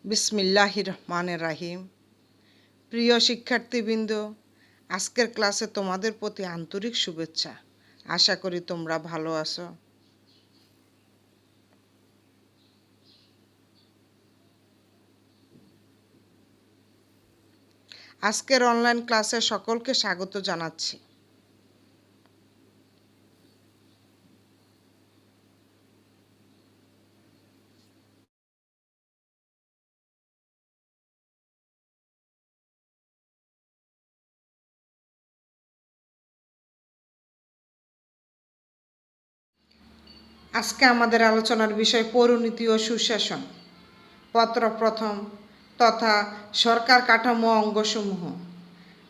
বিসমিল্লাহির রহমানির রাহিম। প্রিয় শিক্ষার্থীবৃন্দ, আজকের ক্লাসে তোমাদের প্রতি আন্তরিক শুভেচ্ছা। আশা করি তোমরা ভালো আছো। আজকের অনলাইন ক্লাসে সকলকে স্বাগত জানাচ্ছি। আজকে আমাদের আলোচনার বিষয় পৌরনীতি ও সুশাসন, পত্র প্রথম তথা সরকার কাঠামো অঙ্গসমূহ।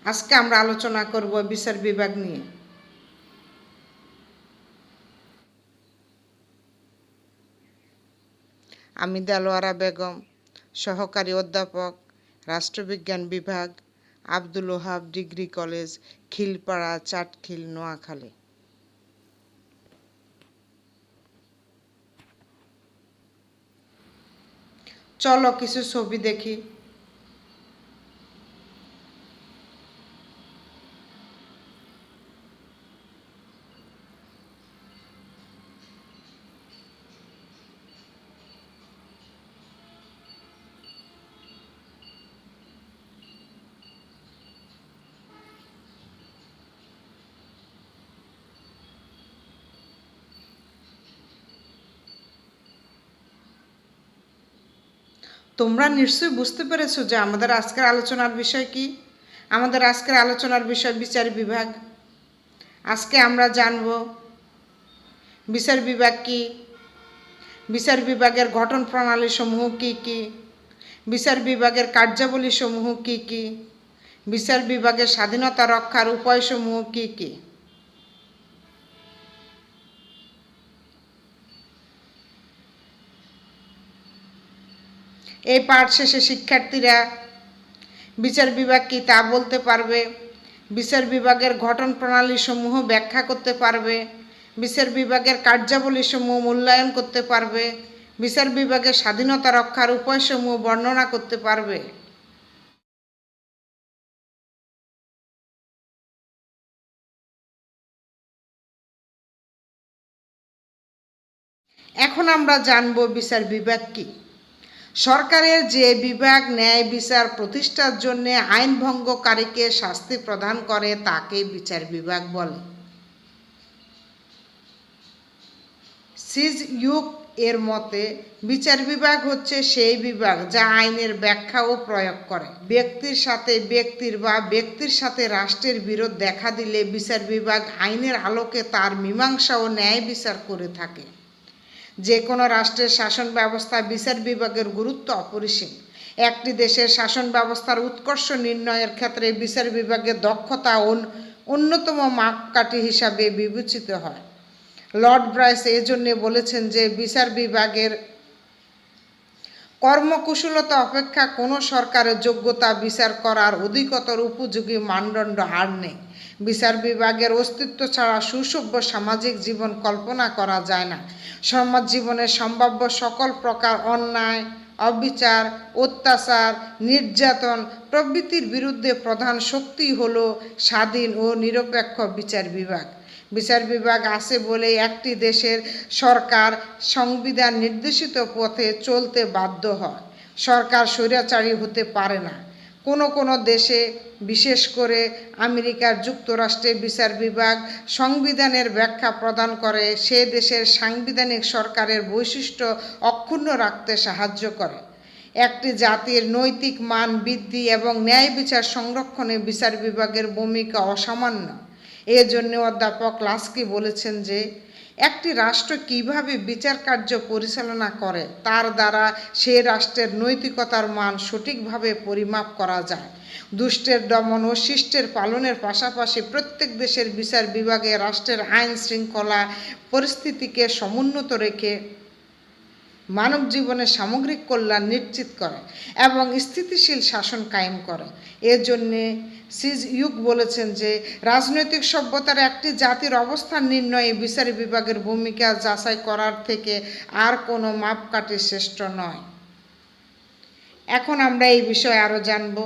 আজকে আমরা আলোচনা করব বিচার বিভাগ নিয়ে। আমি দেলোয়ারা বেগম, সহকারী অধ্যাপক, রাষ্ট্রবিজ্ঞান বিভাগ, আব্দুল ওহাব ডিগ্রি কলেজ, খিলপাড়া, চাটখিল, নোয়াখালী। চলো কিছু ছবি দেখি। তোমরা নিশ্চয়ই বুঝতে পেরেছো যে আমাদের আজকের আলোচনার বিষয় কি। আমাদের আজকের আলোচনার বিষয় বিচার বিভাগ। আজকে আমরা জানব বিচার বিভাগ কি, বিচার বিভাগের গঠন প্রণালী সমূহ কি কি, বিচার বিভাগের কার্যাবলী সমূহ কি কি, বিচার বিভাগের স্বাধীনতা রক্ষার উপায়সমূহ কি কি। এই পাঠ শেষে শিক্ষার্থীরা বিচার বিভাগ কি তা বলতে পারবে, বিচার বিভাগের গঠন প্রণালী সমূহ ব্যাখ্যা করতে পারবে, বিচার বিভাগের কার্যাবলী সমূহ মূল্যায়ন করতে পারবে, বিচার বিভাগের স্বাধীনতা রক্ষার উপায়সমূহ বর্ণনা করতে পারবে। এখন আমরা জানব বিচার বিভাগ কি। সরকারের যে বিভাগ ন্যায় বিচার প্রতিষ্ঠার জন্য আইন ভঙ্গকারীকে শাস্তি প্রদান করে তাকে বিচার বিভাগ বলে। সিজ ইউক এর মতে বিচার বিভাগ হচ্ছে সেই বিভাগ যা আইনের ব্যাখ্যা ও প্রয়োগ করে। ব্যক্তির সাথে ব্যক্তির বা ব্যক্তির সাথে রাষ্ট্রের বিরোধ দেখা দিলে বিচার বিভাগ আইনের আলোকে তার মীমাংসা ও ন্যায় বিচার করে থাকে। যে কোনো রাষ্ট্রের শাসন ব্যবস্থায় বিচার বিভাগের গুরুত্ব অপরিসীম। একটি দেশের শাসন ব্যবস্থার উৎকর্ষ নির্ণয়ের ক্ষেত্রে বিচার বিভাগের দক্ষতা অন্যতম মাপকাঠি হিসাবে বিবেচিত হয়। লর্ড ব্রাইস এজন্য বলেছেন যে বিচার বিভাগের কর্মকুশলতা অপেক্ষা কোনো সরকারের যোগ্যতা বিচার করার অধিকতর উপযোগী মানদণ্ড আর নেই। বিচার বিভাগের অস্তিত্ব ছাড়া সুসভ্য সামাজিক জীবন কল্পনা করা যায় না। সমাজ জীবনের সম্ভাব্য সকল প্রকার অন্যায়, অবিচার, অত্যাচার, নির্যাতন প্রভৃতির বিরুদ্ধে প্রধান শক্তি হল স্বাধীন ও নিরপেক্ষ বিচার বিভাগ। বিচার বিভাগ আছে বলে একটি দেশের সরকার সংবিধান নির্দেশিত পথে চলতে বাধ্য হয়। সরকার স্বৈরাচারী হতে পারে না। কোনো কোনো দেশে, বিশেষ করে আমেরিকার যুক্তরাষ্ট্রে বিচার বিভাগ সংবিধানের ব্যাখ্যা প্রদান করে সে দেশের সাংবিধানিক সরকারের বৈশিষ্ট্য অক্ষুণ্ণ রাখতে সাহায্য করে। একটি জাতির নৈতিক মান বৃদ্ধি এবং ন্যায় বিচার সংরক্ষণে বিচার বিভাগের ভূমিকা অসামান্য। এজন্য অধ্যাপক লাস্কি বলেছেন যে একটি রাষ্ট্র কিভাবে বিচার কার্য পরিচালনা করে তার দ্বারা সে রাষ্ট্রের নৈতিকতার মান সঠিকভাবে পরিমাপ করা যায়। দুষ্টের দমন ও শিষ্টের পালনের পাশাপাশি প্রত্যেক দেশের বিচার বিভাগে রাষ্ট্রের আইন শৃঙ্খলা পরিস্থিতিকে সমুন্নত রেখে মানব জীবনের সামগ্রিক কল্যাণ নিশ্চিত করে এবং স্থিতিশীল শাসন কায়েম করে। এর জন্যে সিজ ইউক বলেছেন যে রাজনৈতিক সভ্যতার একটি জাতির অবস্থান নির্ণয়ে বিচার বিভাগের ভূমিকা যাচাই করার থেকে আর কোনো মাপকাঠি শ্রেষ্ঠ নয়। এখন আমরা এই বিষয়ে আরও জানব।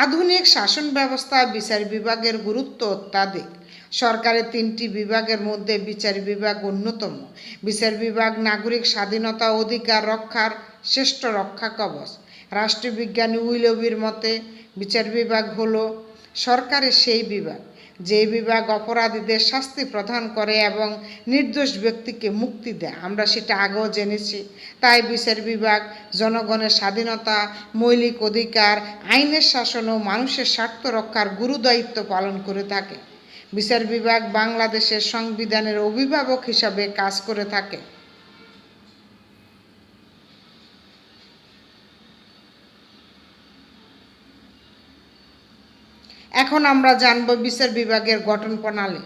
আধুনিক শাসন ব্যবস্থায় বিচার বিভাগের গুরুত্ব অত্যাধিক। সরকারের 3টি বিভাগের মধ্যে বিচার বিভাগ অন্যতম। বিচার বিভাগ নাগরিক স্বাধীনতা অধিকার রক্ষার শ্রেষ্ঠ রক্ষা কবচ। রাষ্ট্রবিজ্ঞানী উইলবির মতে বিচার বিভাগ হলো সরকারের সেই বিভাগ যে বিভাগ অপরাধীদের শাস্তি প্রদান করে এবং নির্দোষ ব্যক্তিকে মুক্তি দেয়। আমরা সেটা আগেও জেনেছি। তাই বিচার বিভাগ জনগণের স্বাধীনতা, মৌলিক অধিকার, আইনের শাসন ও মানুষের স্বার্থ রক্ষার গুরুদায়িত্ব পালন করে থাকে। বিচার বিভাগ বাংলাদেশের সংবিধানের অভিভাবক হিসাবে কাজ করে থাকে। এখন আমরা জানব বিচার বিভাগের গঠন প্রণালী।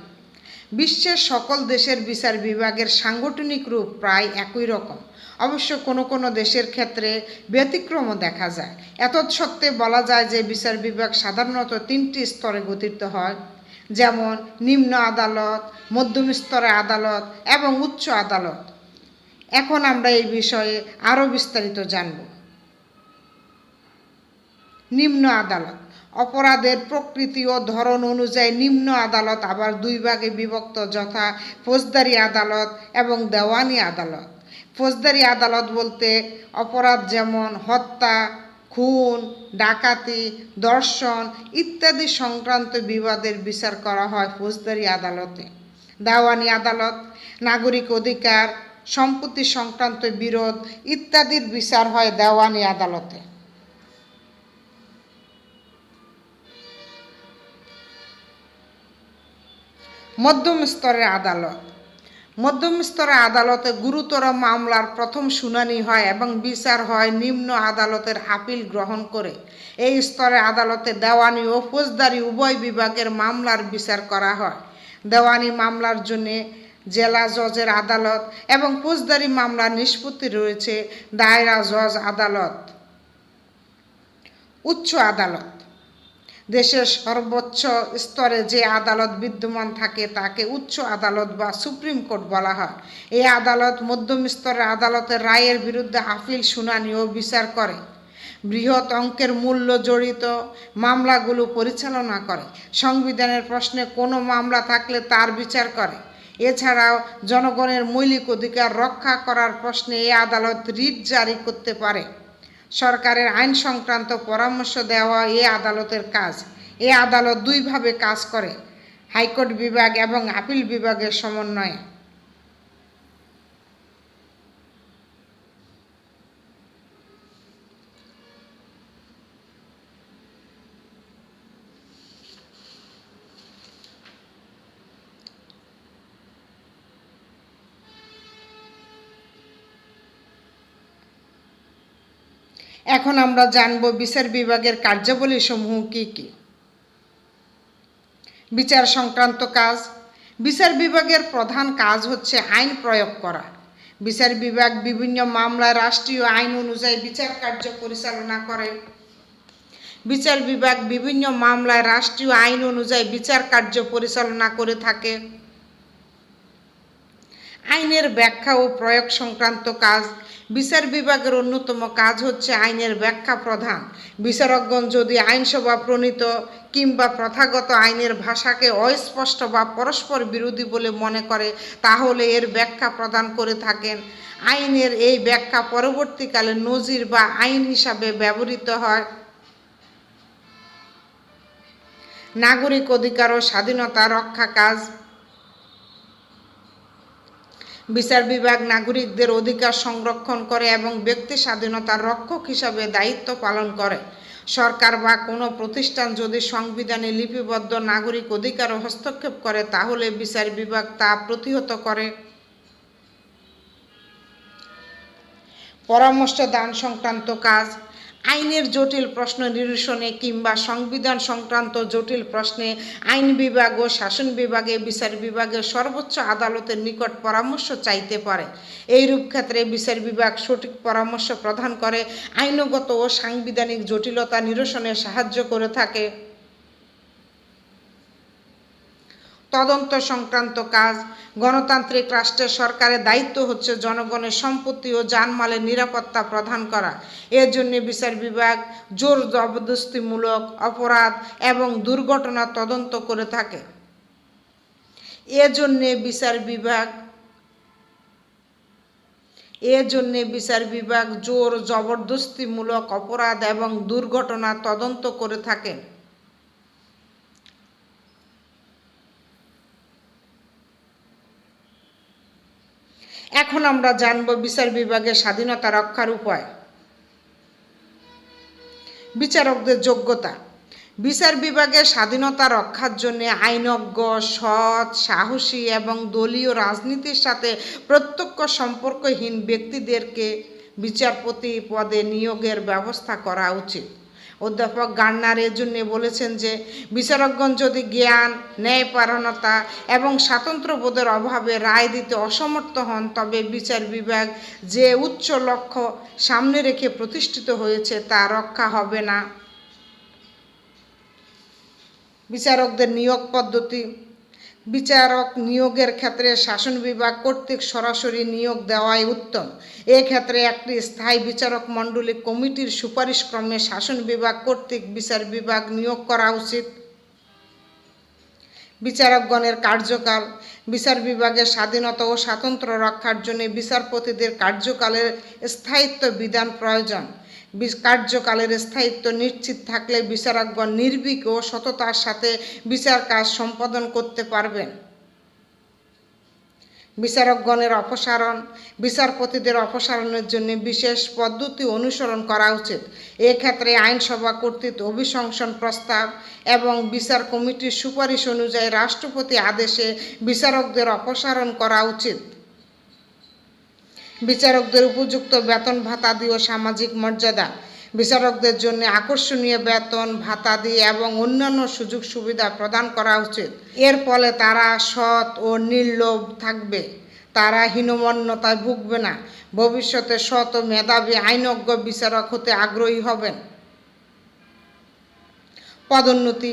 বিশ্বের সকল দেশের বিচার বিভাগের সাংগঠনিক রূপ প্রায় একই রকম। অবশ্য কোনো কোনো দেশের ক্ষেত্রে ব্যতিক্রমও দেখা যায়। এতৎসত্ত্বে বলা যায় যে বিচার বিভাগ সাধারণত 3টি স্তরে গঠিত হয়, যেমন নিম্ন আদালত, মধ্যম স্তরের আদালত এবং উচ্চ আদালত। এখন আমরা এই বিষয়ে আরও বিস্তারিত জানব। নিম্ন আদালত অপরাধের প্রকৃতি ও ধরন অনুযায়ী নিম্ন আদালত আবার 2 ভাগে বিভক্ত, যথা ফৌজদারি আদালত এবং দেওয়ানি আদালত। ফৌজদারি আদালত বলতে অপরাধ যেমন হত্যা, খুন, ডাকাতি, ধর্ষণ ইত্যাদি সংক্রান্ত বিবাদের বিচার করা হয় ফৌজদারি আদালতে। দেওয়ানি আদালত নাগরিক অধিকার, সম্পত্তি সংক্রান্ত বিরোধ ইত্যাদির বিচার হয় দেওয়ানি আদালতে। মধ্যম স্তরের আদালত মধ্যম স্তরের আদালতে গুরুতর মামলার প্রথম শুনানি হয় এবং বিচার হয় নিম্ন আদালতের আপিল গ্রহণ করে। এই স্তরের আদালতে দেওয়ানি ও ফৌজদারি উভয় বিভাগের মামলার বিচার করা হয়। দেওয়ানি মামলার জন্য জেলা জজের আদালত এবং ফৌজদারি মামলার নিষ্পত্তি রয়েছে দায়রা জজ আদালত। উচ্চ আদালত দেশের সর্বোচ্চ স্তরে যে আদালত বিদ্যমান থাকে তাকে উচ্চ আদালত বা সুপ্রিম কোর্ট বলা হয়। এই আদালত মধ্যম স্তরের আদালতের রায়ের বিরুদ্ধে আপিল শুনানি ও বিচার করে। বৃহৎ অঙ্কের মূল্য জড়িত মামলাগুলো পরিচালনা করে। সংবিধানের প্রশ্নে কোনো মামলা থাকলে তার বিচার করে। এছাড়াও জনগণের মৌলিক অধিকার রক্ষা করার প্রশ্নে এই আদালত রিট জারি করতে পারে। সরকারের আইন সংক্রান্ত পরামর্শ দেওয়া এই আদালতের কাজ। এই আদালত 2 ভাবে কাজ করে, হাইকোর্ট বিভাগ এবং আপিল বিভাগের সমন্বয়ে। এখন আমরা জানব বিচার বিভাগের কার্যাবলী সমূহ কী কী। বিচার সংক্রান্ত কাজ। বিচার বিভাগের প্রধান কাজ হচ্ছে আইন প্রয়োগ করা। বিচার বিভাগ বিভিন্ন মামলায় রাষ্ট্রীয় আইন অনুযায়ী বিচার কার্য পরিচালনা করে। বিচার বিভাগ বিভিন্ন মামলায় রাষ্ট্রীয় আইন অনুযায়ী বিচার কার্য পরিচালনা করে থাকে। আইনের ব্যাখ্যা ও প্রয়োগ সংক্রান্ত কাজ। বিচার বিভাগের অন্যতম কাজ হচ্ছে আইনের ব্যাখ্যা প্রদান। বিচারকগণ যদি আইনসভা প্রণীত কিংবা প্রথাগত আইনের ভাষাকে অস্পষ্ট বা পরস্পর বিরোধী বলে মনে করে তাহলে এর ব্যাখ্যা প্রদান করে থাকেন। আইনের এই ব্যাখ্যা পরবর্তীকালে নজির বা আইন হিসাবে ব্যবহৃত হয়। নাগরিক অধিকার ও স্বাধীনতা রক্ষা কাজ। বিচার বিভাগ নাগরিকদের অধিকার সংরক্ষণ করে এবং ব্যক্তি স্বাধীনতার রক্ষক হিসাবে দায়িত্ব পালন করে। সরকার বা কোনো প্রতিষ্ঠান যদি সংবিধানে লিপিবদ্ধ নাগরিক অধিকারে হস্তক্ষেপ করে তাহলে বিচার বিভাগ তা প্রতিহত করে। পরামর্শ দান সংক্রান্ত কাজ। আইনের জটিল প্রশ্ন নিরসনে কিংবা সংবিধান সংক্রান্ত জটিল প্রশ্নে আইন বিভাগ ও শাসন বিভাগে বিচার বিভাগের সর্বোচ্চ আদালতের নিকট পরামর্শ চাইতে পারে। এইরূপ ক্ষেত্রে বিচার বিভাগ সঠিক পরামর্শ প্রদান করে আইনগত ও সাংবিধানিক জটিলতা নিরসনে সাহায্য করে থাকে। তদন্ত সংক্রান্ত কাজ। গণতান্ত্রিক রাষ্ট্রের সরকারের দায়িত্ব হচ্ছে জনগণের সম্পত্তি ও জানমালের নিরাপত্তা প্রদান করা। এর জন্য বিচার বিভাগ জোর জবরদস্তিমূলক অপরাধ এবং দুর্ঘটনা তদন্ত করে থাকে। এজন্য বিচার বিভাগ জোর জবরদস্তিমূলক অপরাধ এবং দুর্ঘটনা তদন্ত করে থাকেন। এখন আমরা জানব বিচার বিভাগের স্বাধীনতা রক্ষার উপায়। বিচারকদের যোগ্যতা। বিচার বিভাগের স্বাধীনতা রক্ষার জন্য আইনজ্ঞ, সৎ, সাহসী এবং দলীয় রাজনীতির সাথে প্রত্যক্ষ সম্পর্কহীন ব্যক্তিদেরকে বিচারপতি পদে নিয়োগের ব্যবস্থা করা উচিত। অধ্যাপক গার্নার এর জন্য বলেছেন যে বিচারকগণ যদি জ্ঞান, ন্যায়পরায়ণতা এবং স্বাতন্ত্র্যবোধের অভাবে রায় দিতে অসমর্থ হন, তবে বিচার বিভাগ যে উচ্চ লক্ষ্য সামনে রেখে প্রতিষ্ঠিত হয়েছে তা রক্ষা হবে না। বিচারকদের নিয়োগ পদ্ধতি। বিচারক নিয়োগের ক্ষেত্রে শাসন বিভাগ কর্তৃক সরাসরি নিয়োগ দেওয়াই উত্তম। এক্ষেত্রে একটি স্থায়ী বিচারক মণ্ডলী কমিটির সুপারিশক্রমে শাসন বিভাগ কর্তৃক বিচার বিভাগ নিয়োগ করা উচিত। বিচারকগণের কার্যকাল। বিচার বিভাগের স্বাধীনতা ও স্বাতন্ত্র্য রক্ষার জন্য বিচারপতিদের কার্যকালের স্থায়িত্ব বিধান প্রয়োজন। কার্যকালের স্থায়িত্ব নিশ্চিত থাকলে বিচারকগণ নির্ভীক ও সততার সাথে বিচার কাজ সম্পাদন করতে পারবেন। বিচারকগণের অপসারণ। বিচারপতিদের অপসারণের জন্য বিশেষ পদ্ধতি অনুসরণ করা উচিত। এক্ষেত্রে আইনসভা কর্তৃক অভিশংসন প্রস্তাব এবং বিচার কমিটির সুপারিশ অনুযায়ী রাষ্ট্রপতি আদেশে বিচারকদের অপসারণ করা উচিত। বিচারকদের উপযুক্ত বেতন ভাতাদি ও সামাজিক মর্যাদা। বিচারকদের জন্য আকর্ষণীয় বেতন ভাতাদি এবং অন্যান্য সুযোগ সুবিধা প্রদান করা উচিত। এর ফলে তারা সৎ ও নির্লোভ থাকবে, তারা হীনমন্যতায় ভুগবে না, ভবিষ্যতে সৎ ও মেধাবী আইনজ্ঞ বিচারক হতে আগ্রহী হবেন। পদোন্নতি।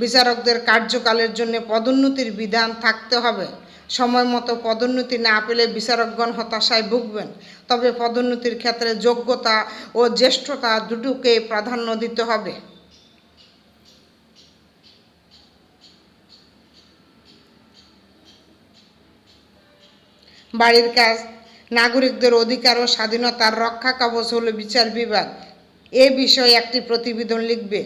বিচারকদের কার্যকালের জন্য পদোন্নতির বিধান থাকতে হবে। সময় মতো পদোন্নতি না পেলে বিচারকগণ হতাশায় ভুগবেন। তবে পদোন্নতির ক্ষেত্রে যোগ্যতা ও জ্যেষ্ঠতা দুটোকে প্রাধান্য দিতে হবে। বাড়ির কাজ। নাগরিকদের অধিকার ও স্বাধীনতার রক্ষা কবচ হল বিচার বিভাগ। এ বিষয়ে একটি প্রতিবেদন লিখবে।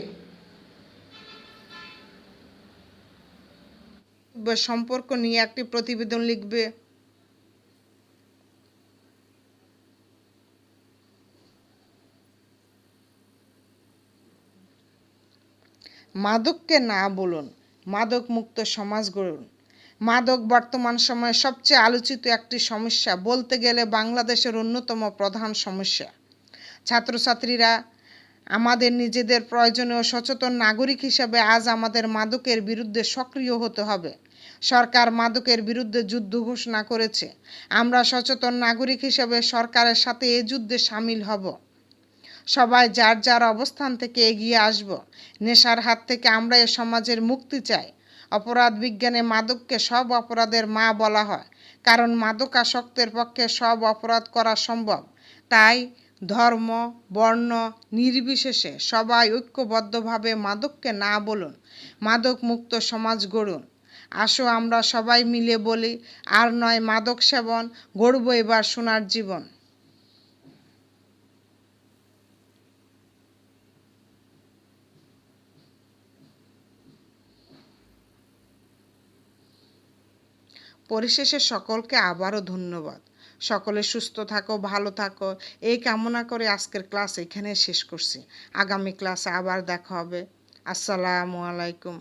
সম্পর্ক নিয়ে একটি প্রতিবেদন লিখবে। মাদককে না বলুন, মাদক মুক্ত সমাজ গড়ুন। মাদক বর্তমান সময়ে সবচেয়ে আলোচিত একটি সমস্যা, বলতে গেলে বাংলাদেশের অন্যতম প্রধান সমস্যা। ছাত্রছাত্রীরা আমাদের নিজেদের প্রয়োজনীয় সচেতন নাগরিক হিসেবে আজ আমাদের মাদকের বিরুদ্ধে সক্রিয় হতে হবে। সরকার মাদকের বিরুদ্ধে যুদ্ধ ঘোষণা করেছে। আমরা সচেতন নাগরিক হিসেবে সরকারের সাথে এই যুদ্ধে সামিল হব। সবাই যার যার অবস্থান থেকে এগিয়ে আসব। নেশার হাত থেকে আমরা এ সমাজের মুক্তি চাই। অপরাধ বিজ্ঞানে মাদককে সব অপরাধের মা বলা হয়, কারণ মাদকাসক্তের পক্ষে সব অপরাধ করা সম্ভব। তাই ধর্ম, বর্ণ নির্বিশেষে সবাই ঐক্যবদ্ধভাবে মাদককে না বলুন, মাদক মুক্ত সমাজ গড়ুন। আসো আমরা সবাই মিলে বলি, আর নয় মাদক সেবন, গড়ব এবার সোনার জীবন। পরিশেষে সকলকে আবারও ধন্যবাদ। সকলে সুস্থ থাকো, ভালো থাকো, এই কামনা করে আজকের ক্লাস এখানে শেষ করছি। আগামী ক্লাসে আবার দেখা হবে। আসসালামু আলাইকুম।